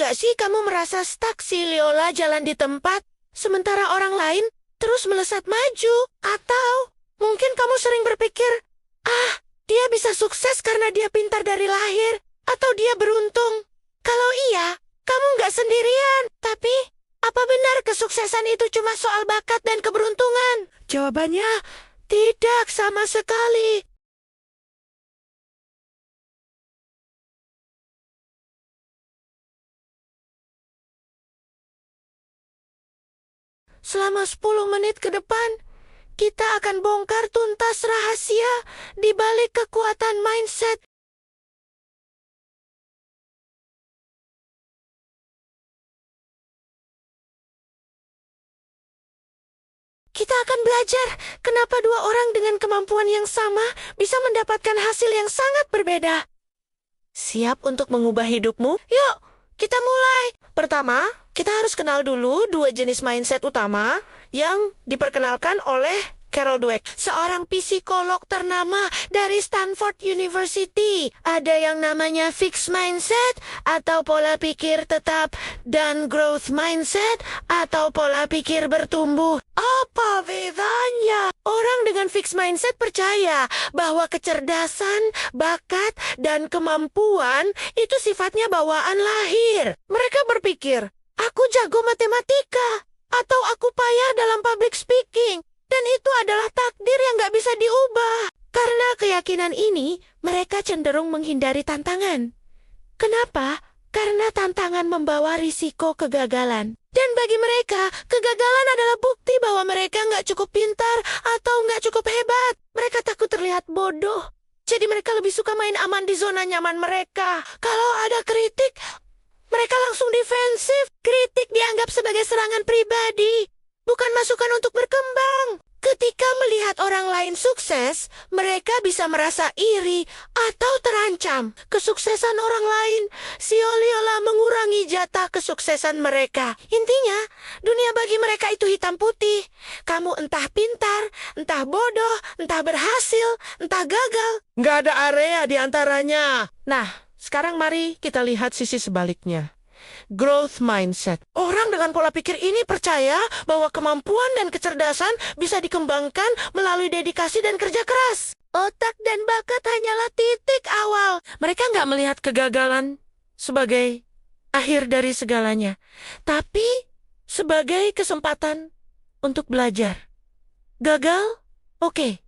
nggak sih kamu merasa stuck si Leola jalan di tempat, sementara orang lain terus melesat maju? Atau mungkin kamu sering berpikir, dia bisa sukses karena dia pintar dari lahir, atau dia beruntung. Kalau iya, kamu nggak sendirian. Tapi, apa benar kesuksesan itu cuma soal bakat dan keberuntungan? Jawabannya, tidak sama sekali. Selama 10 menit ke depan, kita akan bongkar tuntas rahasia di balik kekuatan mindset. Kita akan belajar kenapa dua orang dengan kemampuan yang sama bisa mendapatkan hasil yang sangat berbeda. Siap untuk mengubah hidupmu? Yuk, kita mulai. Pertama, kita harus kenal dulu dua jenis mindset utama yang diperkenalkan oleh Carol Dweck, seorang psikolog ternama dari Stanford University. Ada yang namanya fixed mindset atau pola pikir tetap, dan growth mindset atau pola pikir bertumbuh. Apa bedanya? Orang dengan fixed mindset percaya bahwa kecerdasan, bakat, dan kemampuan itu sifatnya bawaan lahir. Mereka berpikir, aku jago matematika, atau aku payah dalam public speaking. Dan itu adalah takdir yang gak bisa diubah. Karena keyakinan ini, mereka cenderung menghindari tantangan. Kenapa? Karena tantangan membawa risiko kegagalan. Dan bagi mereka, kegagalan adalah bukti bahwa mereka gak cukup pintar atau gak cukup hebat. Mereka takut terlihat bodoh. Jadi mereka lebih suka main aman di zona nyaman mereka. Kalau ada kritik, mereka langsung defensif. Kritik dianggap sebagai serangan pribadi, bukan masukan untuk berkembang. Ketika melihat orang lain sukses, mereka bisa merasa iri atau terancam. Kesuksesan orang lain seolah-olah mengurangi jatah kesuksesan mereka. Intinya, dunia bagi mereka itu hitam putih. Kamu entah pintar, entah bodoh, entah berhasil, entah gagal. Nggak ada area di antaranya. Nah, sekarang mari kita lihat sisi sebaliknya. Growth mindset. Orang dengan pola pikir ini percaya bahwa kemampuan dan kecerdasan bisa dikembangkan melalui dedikasi dan kerja keras. Otak dan bakat hanyalah titik awal. Mereka nggak melihat kegagalan sebagai akhir dari segalanya, tapi sebagai kesempatan untuk belajar. Gagal? Oke.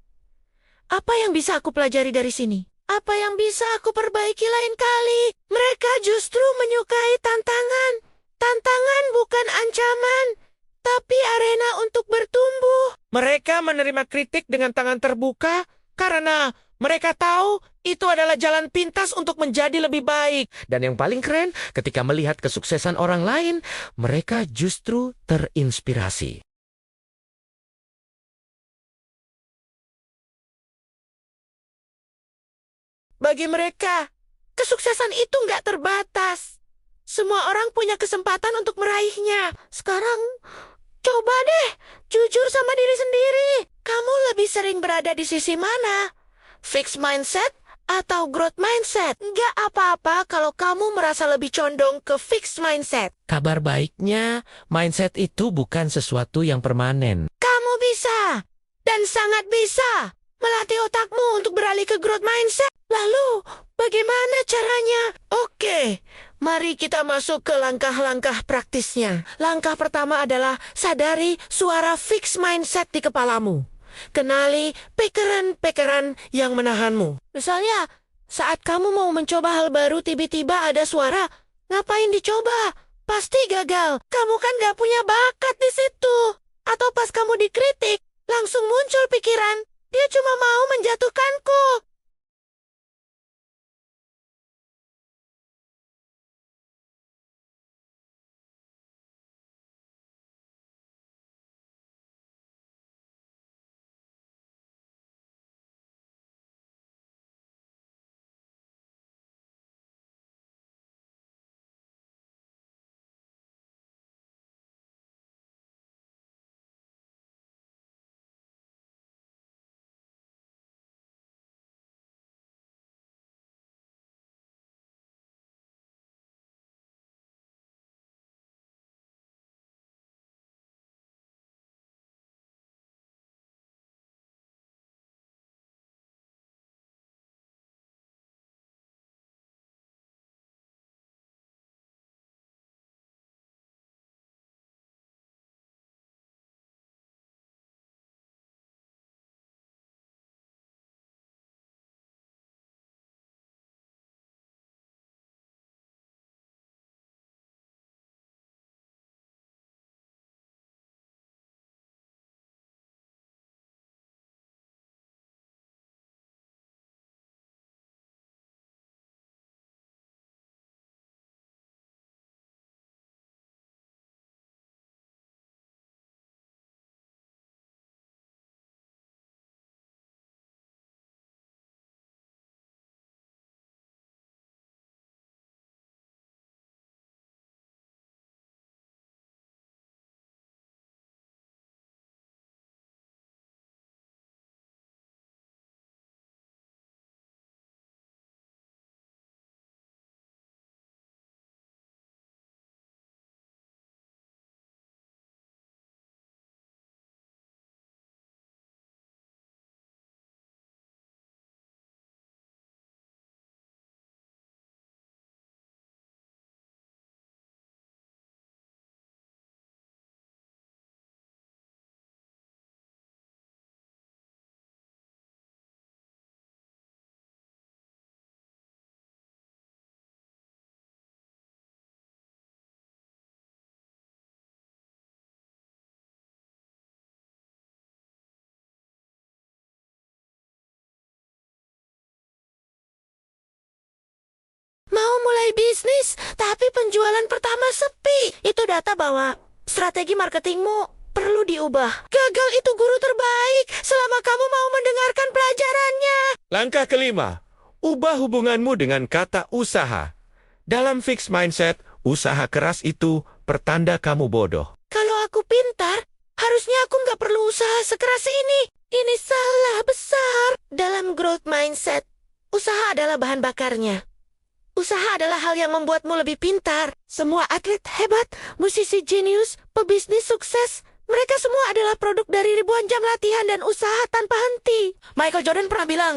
Apa yang bisa aku pelajari dari sini? Apa yang bisa aku perbaiki lain kali? Mereka justru menyukai tantangan. Tantangan bukan ancaman, tapi arena untuk bertumbuh. Mereka menerima kritik dengan tangan terbuka karena mereka tahu itu adalah jalan pintas untuk menjadi lebih baik. Dan yang paling keren, ketika melihat kesuksesan orang lain, mereka justru terinspirasi. Bagi mereka, kesuksesan itu nggak terbatas. Semua orang punya kesempatan untuk meraihnya. Sekarang, coba deh, jujur sama diri sendiri. Kamu lebih sering berada di sisi mana? Fixed mindset atau growth mindset? Nggak apa-apa kalau kamu merasa lebih condong ke fixed mindset. Kabar baiknya, mindset itu bukan sesuatu yang permanen. Kamu bisa, dan sangat bisa, melatih otakmu untuk beralih ke growth mindset. Lalu, bagaimana caranya? Oke, mari kita masuk ke langkah-langkah praktisnya. Langkah pertama adalah sadari suara fixed mindset di kepalamu. Kenali pikiran-pikiran yang menahanmu. Misalnya, saat kamu mau mencoba hal baru, tiba-tiba ada suara, ngapain dicoba? Pasti gagal. Kamu kan gak punya bakat di situ. Atau pas kamu dikritik, langsung muncul pikiran, dia cuma mau menjatuhkanku. penjualan pertama sepi. Itu data bahwa strategi marketingmu perlu diubah. Gagal itu guru terbaik selama kamu mau mendengarkan pelajarannya. Langkah kelima, ubah hubunganmu dengan kata usaha. Dalam fixed mindset, usaha keras itu pertanda kamu bodoh. Kalau aku pintar, harusnya aku nggak perlu usaha sekeras ini. Ini salah besar. Dalam growth mindset, usaha adalah bahan bakarnya. Usaha adalah hal yang membuatmu lebih pintar. Semua atlet hebat, musisi jenius, pebisnis sukses, mereka semua adalah produk dari ribuan jam latihan dan usaha tanpa henti. Michael Jordan pernah bilang,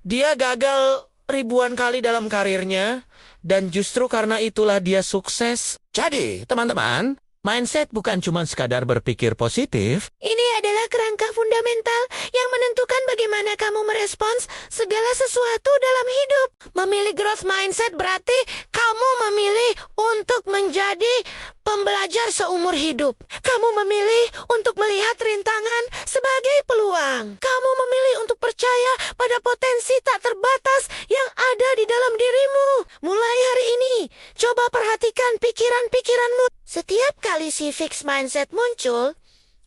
dia gagal ribuan kali dalam karirnya, dan justru karena itulah dia sukses. Jadi, teman-teman, mindset bukan cuma sekadar berpikir positif. Ini adalah kerangka fundamental yang menentukan bagaimana kamu merespons segala sesuatu dalam hidup. Memilih growth mindset berarti kamu memilih untuk menjadi pembelajar seumur hidup. Kamu memilih untuk melihat rintangan sebagai peluang. Kamu memilih untuk percaya pada potensi tak terbatas yang ada di dalam dirimu. Mulai hari ini, coba perhatikan pikiran-pikiranmu. Setiap kali si fixed mindset muncul,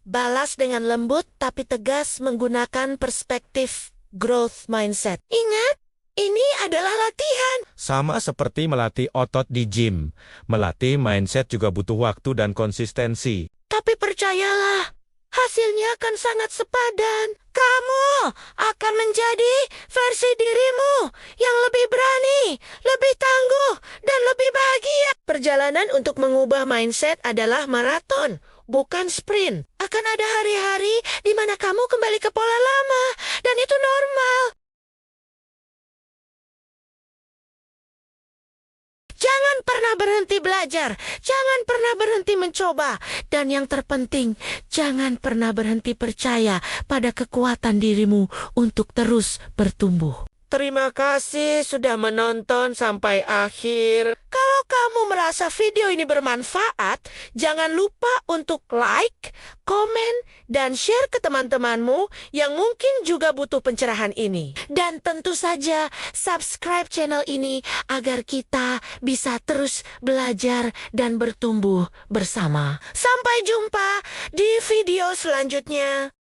balas dengan lembut tapi tegas menggunakan perspektif growth mindset. Ingat, ini adalah latihan. Sama seperti melatih otot di gym, melatih mindset juga butuh waktu dan konsistensi. Tapi percayalah, hasilnya akan sangat sepadan. Kamu akan menjadi versi dirimu yang lebih berani, lebih tangguh, dan lebih bahagia. Perjalanan untuk mengubah mindset adalah maraton, bukan sprint. Akan ada hari-hari di mana kamu kembali ke pola lama, dan itu normal. Jangan pernah berhenti belajar, jangan pernah berhenti mencoba, dan yang terpenting, jangan pernah berhenti percaya pada kekuatan dirimu untuk terus bertumbuh. Terima kasih sudah menonton sampai akhir. Kalau kamu merasa video ini bermanfaat, jangan lupa untuk like, komen, dan share ke teman-temanmu yang mungkin juga butuh pencerahan ini. Dan tentu saja subscribe channel ini agar kita bisa terus belajar dan bertumbuh bersama. Sampai jumpa di video selanjutnya.